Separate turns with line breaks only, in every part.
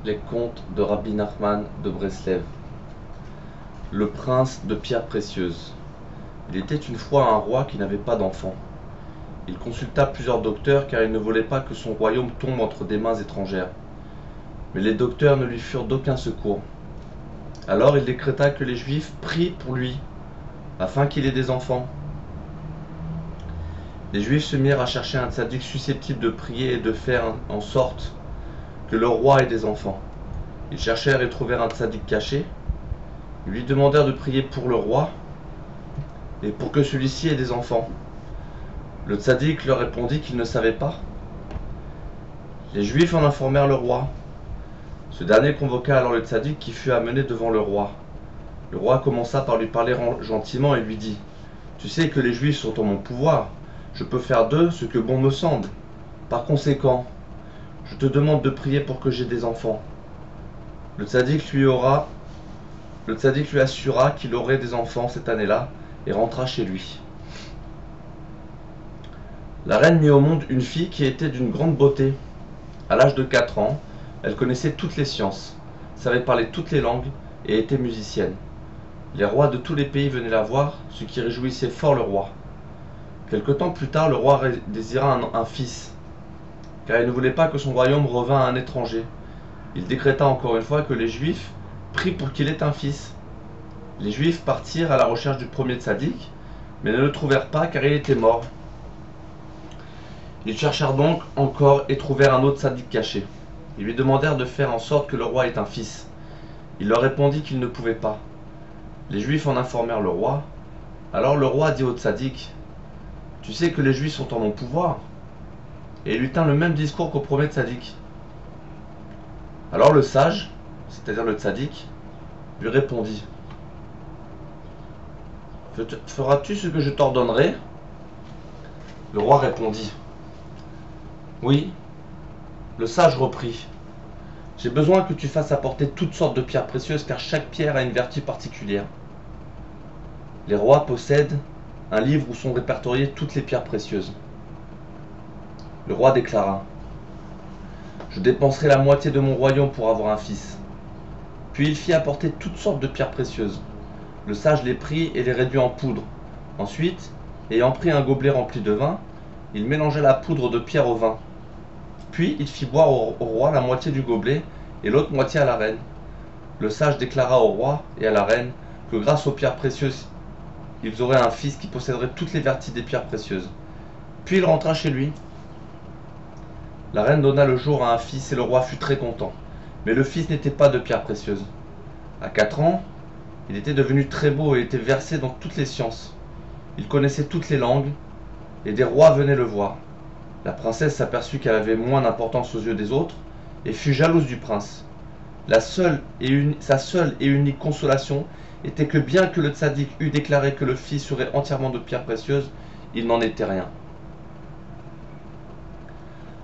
Les contes de Rabbi Nachman de Breslev. Le prince de pierres précieuses. Il était une fois un roi qui n'avait pas d'enfant. Il consulta plusieurs docteurs car il ne voulait pas que son royaume tombe entre des mains étrangères. Mais les docteurs ne lui furent d'aucun secours. Alors il décréta que les Juifs prient pour lui, afin qu'il ait des enfants. Les Juifs se mirent à chercher un tzaddik susceptible de prier et de faire en sorte que le roi ait des enfants. Ils cherchèrent et trouvèrent un tzaddik caché. Ils lui demandèrent de prier pour le roi et pour que celui-ci ait des enfants. Le tzaddik leur répondit qu'il ne savait pas. Les Juifs en informèrent le roi. Ce dernier convoqua alors le tzaddik qui fut amené devant le roi. Le roi commença par lui parler gentiment et lui dit : « Tu sais que les Juifs sont en mon pouvoir. Je peux faire d'eux ce que bon me semble. Par conséquent, je te demande de prier pour que j'aie des enfants. » Le tzaddik lui assura qu'il aurait des enfants cette année-là et rentra chez lui. La reine mit au monde une fille qui était d'une grande beauté. À l'âge de 4 ans, elle connaissait toutes les sciences, savait parler toutes les langues et était musicienne. Les rois de tous les pays venaient la voir, ce qui réjouissait fort le roi. Quelque temps plus tard, le roi désira un fils, car il ne voulait pas que son royaume revînt à un étranger. Il décréta encore une fois que les Juifs prient pour qu'il ait un fils. Les Juifs partirent à la recherche du premier tzaddik, mais ne le trouvèrent pas car il était mort. Ils cherchèrent donc encore et trouvèrent un autre tzaddik caché. Ils lui demandèrent de faire en sorte que le roi ait un fils. Il leur répondit qu'il ne pouvait pas. Les Juifs en informèrent le roi. Alors le roi dit au tzaddik : « Tu sais que les Juifs sont en mon pouvoir. » Et il lui tint le même discours qu'au premier tzaddik. Alors le sage, c'est-à-dire le tzaddik, lui répondit : « Feras-tu ce que je t'ordonnerai ? » Le roi répondit : « Oui. » Le sage reprit : « J'ai besoin que tu fasses apporter toutes sortes de pierres précieuses car chaque pierre a une vertu particulière. » Les rois possèdent un livre où sont répertoriées toutes les pierres précieuses. Le roi déclara : « Je dépenserai la moitié de mon royaume pour avoir un fils. » Puis il fit apporter toutes sortes de pierres précieuses. Le sage les prit et les réduit en poudre. Ensuite, ayant pris un gobelet rempli de vin, il mélangea la poudre de pierre au vin. Puis il fit boire au roi la moitié du gobelet et l'autre moitié à la reine. Le sage déclara au roi et à la reine que grâce aux pierres précieuses, ils auraient un fils qui posséderait toutes les vertus des pierres précieuses. Puis il rentra chez lui. La reine donna le jour à un fils et le roi fut très content. Mais le fils n'était pas de pierres précieuses. À 4 ans, il était devenu très beau et était versé dans toutes les sciences. Il connaissait toutes les langues et des rois venaient le voir. La princesse s'aperçut qu'elle avait moins d'importance aux yeux des autres et fut jalouse du prince. Sa seule et unique consolation était que bien que le tzaddik eût déclaré que le fils serait entièrement de pierres précieuses, il n'en était rien.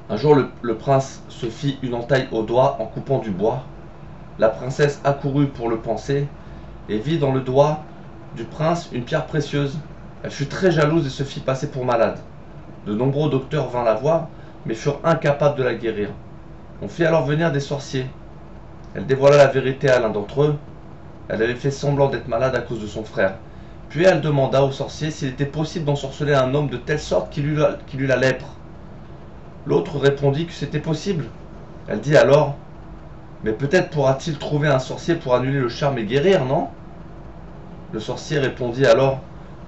Un jour, le prince se fit une entaille au doigt en coupant du bois. La princesse accourut pour le panser et vit dans le doigt du prince une pierre précieuse. Elle fut très jalouse et se fit passer pour malade. De nombreux docteurs vinrent la voir, mais furent incapables de la guérir. On fit alors venir des sorciers. Elle dévoila la vérité à l'un d'entre eux. Elle avait fait semblant d'être malade à cause de son frère. Puis elle demanda aux sorciers s'il était possible d'ensorceler un homme de telle sorte qu'il eût la lèpre. L'autre répondit que c'était possible. Elle dit alors : « Mais peut-être pourra-t-il trouver un sorcier pour annuler le charme et guérir, non ?» Le sorcier répondit alors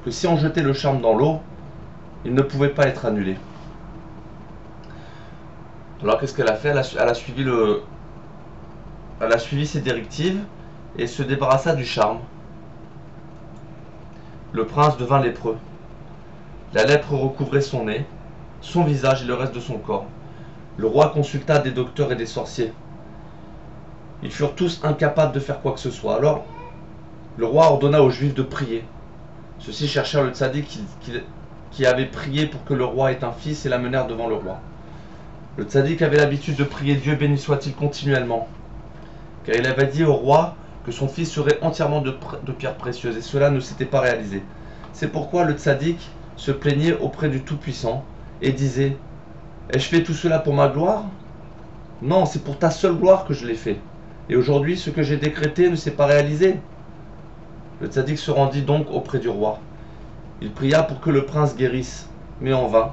que si on jetait le charme dans l'eau, il ne pouvait pas être annulé. Alors qu'est-ce qu'elle a fait ? Elle a suivi ses directives et se débarrassa du charme. Le prince devint lépreux. La lèpre recouvrait son nez, son visage et le reste de son corps. Le roi consulta des docteurs et des sorciers. Ils furent tous incapables de faire quoi que ce soit. Alors, le roi ordonna aux Juifs de prier. Ceux-ci cherchèrent le tzaddik qui avait prié pour que le roi ait un fils et l'amenèrent devant le roi. Le tzaddik avait l'habitude de prier Dieu béni soit-il continuellement, car il avait dit au roi que son fils serait entièrement de pierres précieuses, et cela ne s'était pas réalisé. C'est pourquoi le tzaddik se plaignait auprès du Tout-Puissant et disait : « Ai-je fait tout cela pour ma gloire ? Non, c'est pour ta seule gloire que je l'ai fait. Et aujourd'hui, ce que j'ai décrété ne s'est pas réalisé. Le tzaddik se rendit donc auprès du roi. Il pria pour que le prince guérisse, mais en vain.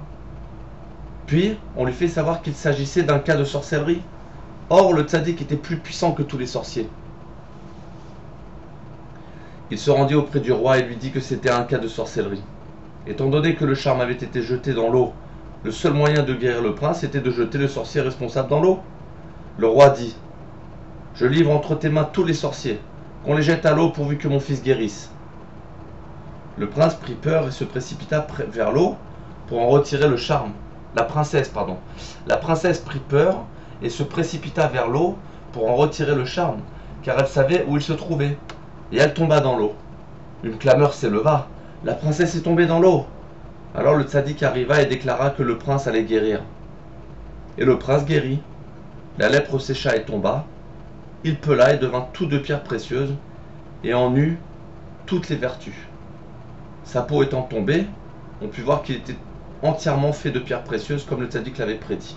Puis, on lui fait savoir qu'il s'agissait d'un cas de sorcellerie. Or, le tzaddik était plus puissant que tous les sorciers. Il se rendit auprès du roi et lui dit que c'était un cas de sorcellerie. Étant donné que le charme avait été jeté dans l'eau, le seul moyen de guérir le prince était de jeter le sorcier responsable dans l'eau. Le roi dit: je livre entre tes mains tous les sorciers, qu'on les jette à l'eau pourvu que mon fils guérisse. Le prince prit peur et se précipita vers l'eau pour en retirer le charme. La princesse prit peur et se précipita vers l'eau pour en retirer le charme, car elle savait où il se trouvait, et elle tomba dans l'eau. Une clameur s'éleva: la princesse est tombée dans l'eau. Alors le tzaddik arriva et déclara que le prince allait guérir. Et le prince guérit. La lèpre sécha et tomba. Il pela et devint tout de pierres précieuses, et en eut toutes les vertus. Sa peau étant tombée, on put voir qu'il était entièrement fait de pierres précieuses, comme le tzaddik l'avait prédit.